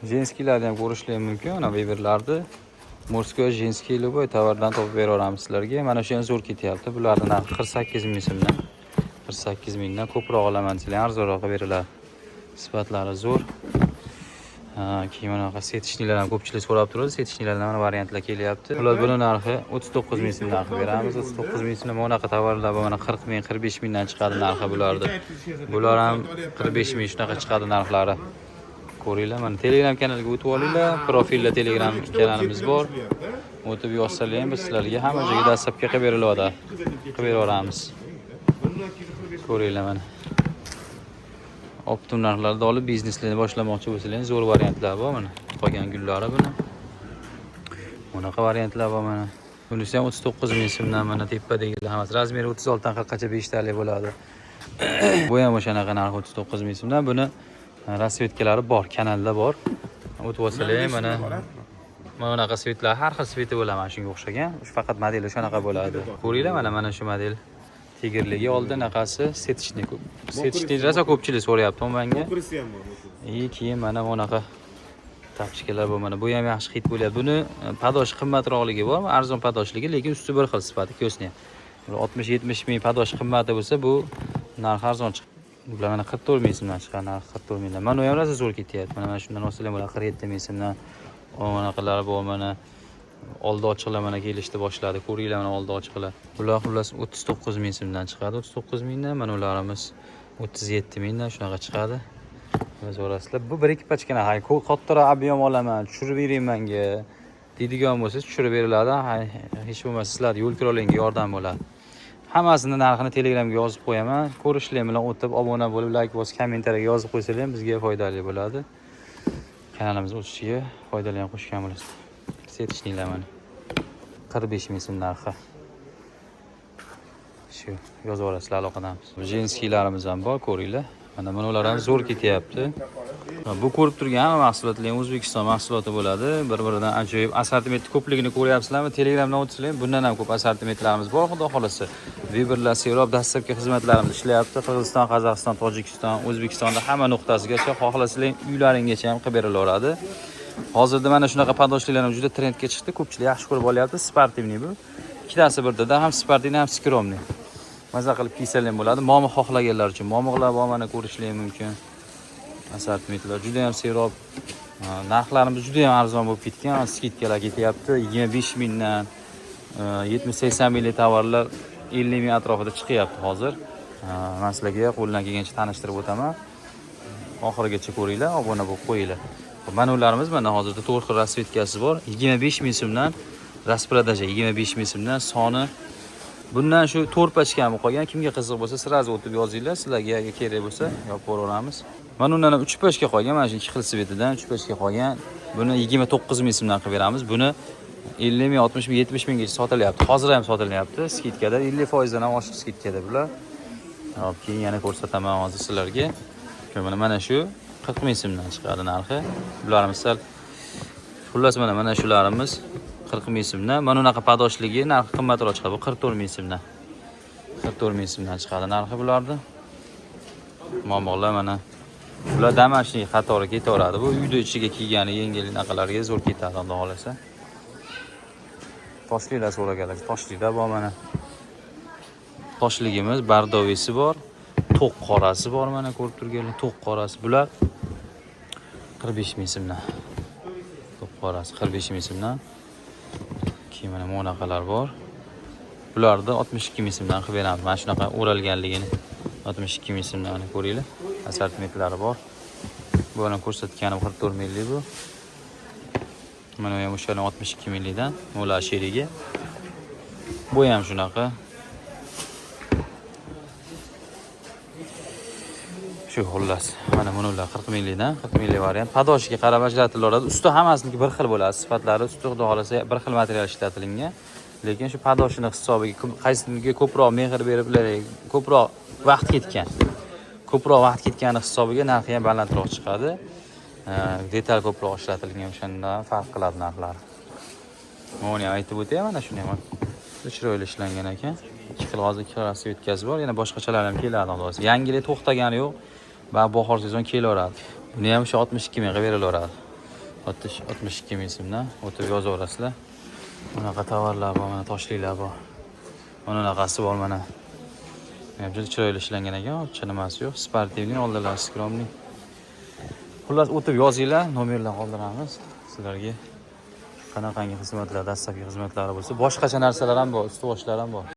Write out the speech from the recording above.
Jenskilarni ham ko'rishingiz mumkin. Mana bu yerlarda Murskoy jenskiy любой tovardan topib beraveramiz sizlarga. Mana shu ham zo'r ketyapti. Bularning narxi 48 ming so'mdan. 48 mingdan ko'proq olaman sizlar, arzonroq beriladi. Sifatlari zo'r. Keyin mana bunaqa setishnilar ham ko'pchilik so'rab turadi. Setishnilardan mana variantlar kelyapti. Ular buni narxi 39 ming so'mdan qilib beramiz. 39 ming so'mdan mana bunaqa tovarlar bor. Mana 40 ming, 45 mingdan chiqadi narxi bularda. Bular ham 45 ming shunaqa chiqadi narxlari. Ko'ringlar, mana Telegram kanaliga o'tib olinglar. Profilda Telegram kanalimiz bor. O'tib yozsanglar ham biz sizlarga hamma joyga dastlabki qilib beriladi. Qilib beraveramiz. Ko'ringlar mana. Optim narxlarda olib bizneslarni boshlamoqchi bo'lsangiz, zo'r variantlar bor mana. Qolgan gullari buni. Bunaqa variantlar bor mana. Bunisi ham 39 ming so'mdan mana tepadagilar hammasi razmeri 36 dan 40 gacha 5 talik bo'ladi. Bu ham o'shanaqa narxi 39 ming so'mdan. Buni rasvetkalari bor, kanalda bor. O'tib olsalar ham mana bunaqa svetlar, har xil sveti bo'ladi mana shunga o'xshagan. Faqat modeli shunaqa bo'ladi. Ko'ringlar, mana shu model. Tigirligi oldin anaqasi setishni ko'p. Setishni rosa ko'pchilik so'rayapti menga. Keyin mana bunaqa tapchikalar bor mana. Bu ham yaxshi hit bo'lyapti. Buni padosh qimmatroqligi bor, arzon padoshligi, lekin usti bir xil sifati ko'sni. 60-70 ming padosh qimmati bo'lsa, bu narx arzon chiqadi. Bular mana 44 ming so'mdan chiqqan, narxi 44 mingdan. Mana u ham rosa zo'r ketyapti. Mana shundan olsalar bo'lar 47 ming so'mdan. Bunaqalari bor mana. Oldi ochiqlar mana kelishdi boshladi. Ko'ringlar mana oldi ochiqlar. Bular xullas 39 ming so'mdan chiqadi. 39 mingdan mana ularimiz 37 mingdan shunaqa chiqadi. Biz orasida bu bir ikki pachkana hay kattaroq ob'yom olaman, tushirib bering menga deydigan bo'lsangiz tushirib beriladi. Hech bo'lmasa sizlar yo'l kirolingga yordam bo'ladi. Hammasini narxini Telegramga yozib qo'yaman. Ko'rishlar bilan o'tib obuna bo'lib, like bosib, kommentariyaga yozib qo'ysalar ham bizga foydali bo'ladi. Kanalimiz o'sishiga foydali ham qo'shgan bo'lasiz. Setishnilar mana 45 ming so'm narxi. Shu yozib olasizlar aloqadamiz. Jenskiylarimiz ham bor, ko'ringlar. Mana ular ham zo'r ketyapti. Bu ko'rib turgan hamma mahsulotlar O'zbekiston mahsuloti bo'ladi. Bir-biridan ajoyib assortimentni ko'pligini ko'ryapsizlarmi? Telegramdan o'tsanglar, bundan ham ko'p assortimentlarimiz bor, xudo xolasa. Viberlar, serob dastlabki xizmatlarimiz ishlayapti. Qirg'iziston, Qozog'iston, Tojikiston, O'zbekistonda hamma nuqtasigacha xohlasanglar uylaringgacha ham qilib berilaveradi. Hozirda mana shunaqa padoshliklar ham juda trendga chiqdi. Ko'pchilik yaxshi ko'rib olyapti. Sportivniy bu. Ikkitasi birda, ham sportivniy, ham skromniy. Maza qilib kiysalar ham bo'ladi. Momiq xohlaganlar uchun momiqlar bor, mana ko'rishlar mumkin. Assortimentlar juda ham serob. Narxlarimiz juda ham arzon bo'lib ketgan. Skidkalar ketyapti. 25 mingdan 70-80 minglik tovarlar 50 ming atrofida chiqyapti hozir. Men sizlarga qo'ldan kelgancha tanishtirib o'taman. Oxirigacha ko'ringlar, obuna bo'lib qo'yinglar. Mana ularimiz mana hozirda 4 xil rasvetkasi bor. 25 ming so'mdan rasprodaja 25 ming so'mdan soni. Bundan shu 4 pachkami qolgan. Kimga qiziq bo'lsa, sirazi o'tib yozinglar. Sizlarga kerak bo'lsa, yopib ko'raveramiz. Mana undan ham 3 pachka qolgan. Mana shu 2 xil svetidan 3 pachka qolgan. Buni 29 ming so'mdan qilib beramiz. Buni 50 ming, 60 ming, 70 minggacha sotilyapti. Hozir ham sotilyapti. Skidkada 50% dan oshiq skidkada bular. Hop, keyin yana ko'rsataman hozir sizlarga. Mana shu 40 ming so'mdan chiqadi narxi. Bularimiz sal xullas mana shularimiz 40 ming so'mdan. Mana unaqa padoshligi narxi qimmatroq chiqadi. Bu 44 ming so'mdan. 44 ming so'mdan chiqadi narxi bularni. Momoqlar mana bular damashli qatori ketaveradi. Bu uyda ichiga kiygani yengil naqalarga zo'r ketadi, xudo xolasa. Toshliklar so'raganlar. Toshliklar bor mana. Toshligimiz bardovisi bor. To'q qorasi bor mana ko'rib turganlar. To'q qorasi bular 45 ming so'mdan. To'q qorasi 45 ming so'mdan. Keyin mana bunaqalar bor. Bularni 62 ming so'mdan qilib beramiz. Mana shunaqa o'ralganligini 62 ming so'mdan ko'ringlar. Assortimentlari bor. Buni ko'rsatganim 44 minglik bu. Mana bu ham o'shaning 62 minglikdan mo'la sherigi. Bu ham shunaqa. Shu xullas. Mana bular 40 minglikdan, 40 minglik variant. Padoshiga qarab ajratilaveradi. Usti hammasiniki bir xil bo'ladi. Sifatlari usti xudo xolasa bir xil material ishlatilgan. Lekin shu padoshining hisobiga qaysiniga ko'proq mehr berib, ko'proq vaqt ketgan. Ko'proq vaqt ketgani hisobiga narxi ham balandroq chiqadi. Detal ko'proq ishlatilgan, o'shanda farq qiladi narxlari. Mana ham aytib o'tay, mana shuni ham. Chiroyli ishlangan ekan. 2 xil hozir 2 xil rasvetkasi bor. Yana boshqachalar ham keladi hozir. Yangilik to'xtagani yo'q. Va bahor sezon kelaveradi. Buni ham shu 62 ming qilib berilaveradi. 62 ming so'mdan o'tib yozaverasizlar. Bunaqa tovarlar bor, mana toshliklar bor. Bunaqasi bor mana. Juda chiroyli ishlangan ekan, orcha nimasi yo'q. Sportivniy oldilari skromniy. Xullas o'tib yozinglar, nomerlar qoldiramiz sizlarga. Qanaqangi xizmatlar, dastlabki xizmatlari bo'lsa, boshqacha narsalar ham bor, ustuvoshlari ham bor.